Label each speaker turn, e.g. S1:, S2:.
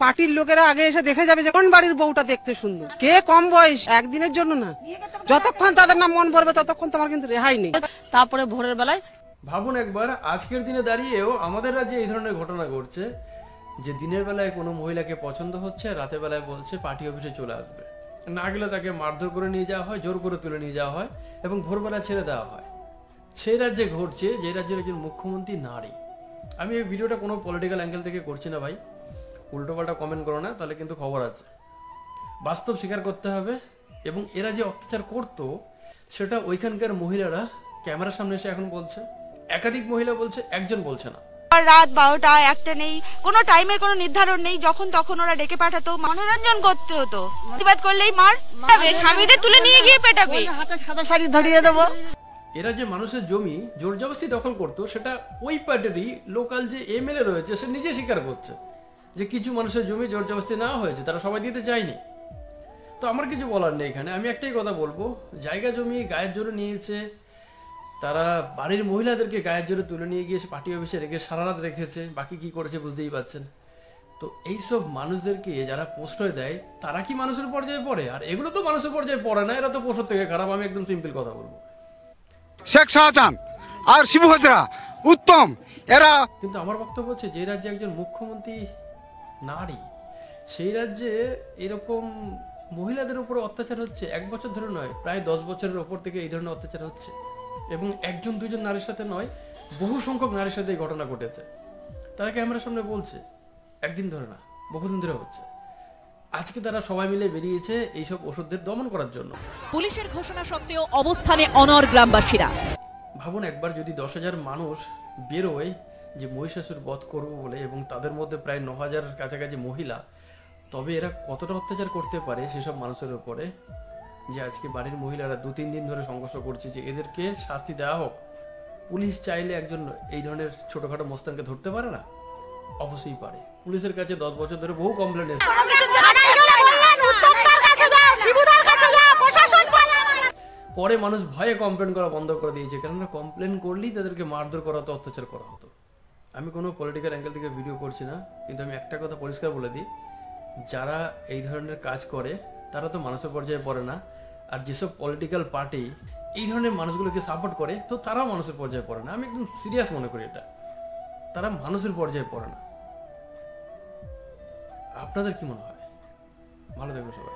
S1: পার্টির লোকেরা আগে এসে দেখে যাবে যে কোন বাড়ির বউটা দেখতে সুন্দর, কে কম বয়স, একদিনের জন্য না, যতক্ষণ তাদের নাম মন পড়বে ততক্ষণ তোমার কিন্তু রেহাই নেই। তারপরে ভোরের বেলায়
S2: ভাবুন একবার, আজকের দিনে দাঁড়িয়েও আমাদের রাজ্যে এই ধরনের ঘটনা ঘটছে যে দিনের বেলায় কোনো মহিলাকে পছন্দ হচ্ছে, রাতের বেলায় বলছে পার্টি অফিসে চলে আসবে, না গেলে তাকে মারধর করে নিয়ে যাওয়া হয়, জোর করে তুলে নিয়ে যাওয়া হয় এবং ভোরবেলা ছেড়ে দেওয়া হয়। সেই রাজ্যে ঘটছে যে রাজ্যের একজন মুখ্যমন্ত্রী নারী। আমি এই ভিডিওটা কোনো পলিটিক্যাল অ্যাঙ্গেল থেকে করছি না ভাই, উল্টোপাল্টা কমেন্ট করো না, তাহলে কিন্তু খবর আছে। বাস্তব স্বীকার করতে হবে। এবং এরা যে অত্যাচার করতো সেটা ওইখানকার মহিলারা ক্যামেরার সামনে এসে এখন বলছে, একাধিক মহিলা বলছে, একজন বলছে না।
S3: রাত 12টা 1টা নেই, কোনো টাইমের কোনো নির্ধারণ নেই, যখন তখন ওরা ডেকে পাঠাতো, মনোরঞ্জন করতে হতো। প্রতিবাদ করলেই মার, স্বামীদের তুলে নিয়ে গিয়ে পেটাবে,
S1: হাতে সাদা শাড়ি ধরিয়ে দেবো।
S2: এরা যে মানুষের জমি জোর জবরদস্তি দখল করতো সেটা ওই পার্টিরই লোকাল যে এমএলএ রয়েছে সে নিজে স্বীকার করছে যে কিছু মানুষের জমি জোর জবরদস্তি নেওয়া হয়েছে, তারা সবাই দিতে চায়নি। তো আমার কিছু বলার নেই এখানে, আমি একটাই কথা বলবো, জায়গা জমি গায়ের জোরে নিয়েছে, তারা বাড়ির মহিলাদেরকে গায়ের জোরে তুলে নিয়ে গিয়ে পার্টি অফিসে রেখে সারা রাত রেখেছে, বাকি কি করেছে বুঝতেই পারছেন। তো এইসব মানুষদেরকে যারা প্রশ্রয় দেয় তারা কি মানুষের পর্যায়ে পড়ে? আর এগুলো তো মানুষের পর্যায়ে পড়ে না, এরা তো পশুর থেকে খারাপ। আমি একদম সিম্পল কথা বলবো,
S4: শেখ শাহজাহান আর শিবু হাজরা উত্তম এরা।
S2: কিন্তু আমার বক্তব্য হচ্ছে যে রাজ্যে একজন মুখ্যমন্ত্রী নারী, সেই রাজ্যে এরকম মহিলাদের উপরে অত্যাচার হচ্ছে 1 বছর ধরে নয়, প্রায় 10 বছরের ওপর থেকে এই ধরনের অত্যাচার হচ্ছে। এবং 1 2 নারীর সাথে নয়, বহু সংখ্যক নারীর সাথে এই ঘটনা ঘটেছে। তারা ক্যামেরার সামনে বলছে, একদিন ধরে না, বহুদিন ধরে হচ্ছে। আজকে তারা সবাই মিলে বেরিয়েছে এইসব ওষুধদের দমন করার জন্য।
S5: পুলিশের ঘোষণা সত্ত্বেও অবস্থানে অনড় গ্রামবাসীরা।
S2: ভাবুন একবার, যদি 10,000 মানুষ বেরোয় যে মহিষাসুর বধ করবো বলে, এবং তাদের মধ্যে প্রায় 9,000 কাছাকাছি মহিলা, তবে এরা কতটা অত্যাচার করতে পারে সেসব মানুষের উপরে, যে আজকে বাড়ির মহিলারা 2-3 দিন ধরে সংঘর্ষ করছে, যে এদেরকে শাস্তি দেওয়া হোক। পুলিশ চাইলে একজন এই ধরনের ছোটখাটো মস্তানকে ধরতে পারে না? অবশ্যই পারে। পুলিশের কাছে 10 বছর ধরে বহু কমপ্লেন এসেছে। পরে মানুষ ভয়ে কমপ্লেন করা বন্ধ করে দিয়েছে, কেননা কমপ্লেন করলেই তাদেরকে মারধর করা হতো, অত্যাচার করা হতো। আমি কোনো পলিটিক্যাল অ্যাঙ্গেল থেকে ভিডিও করছি না, কিন্তু আমি একটা কথা পরিষ্কার বলে দিই, যারা এই ধরনের কাজ করে তারা তো মানুষের পর্যায়ে পড়ে না। আর যেসব পলিটিক্যাল পার্টি এই ধরনের মানুষগুলোকে সাপোর্ট করে, তো তারাও মানুষের পর্যায়ে পড়ে না। আমি একদম সিরিয়াস মনে করি এটা, তারা মানুষের পর্যায়ে পড়ে না। আপনাদের কি মনে হয়? ভালো থাকবেন সবাই।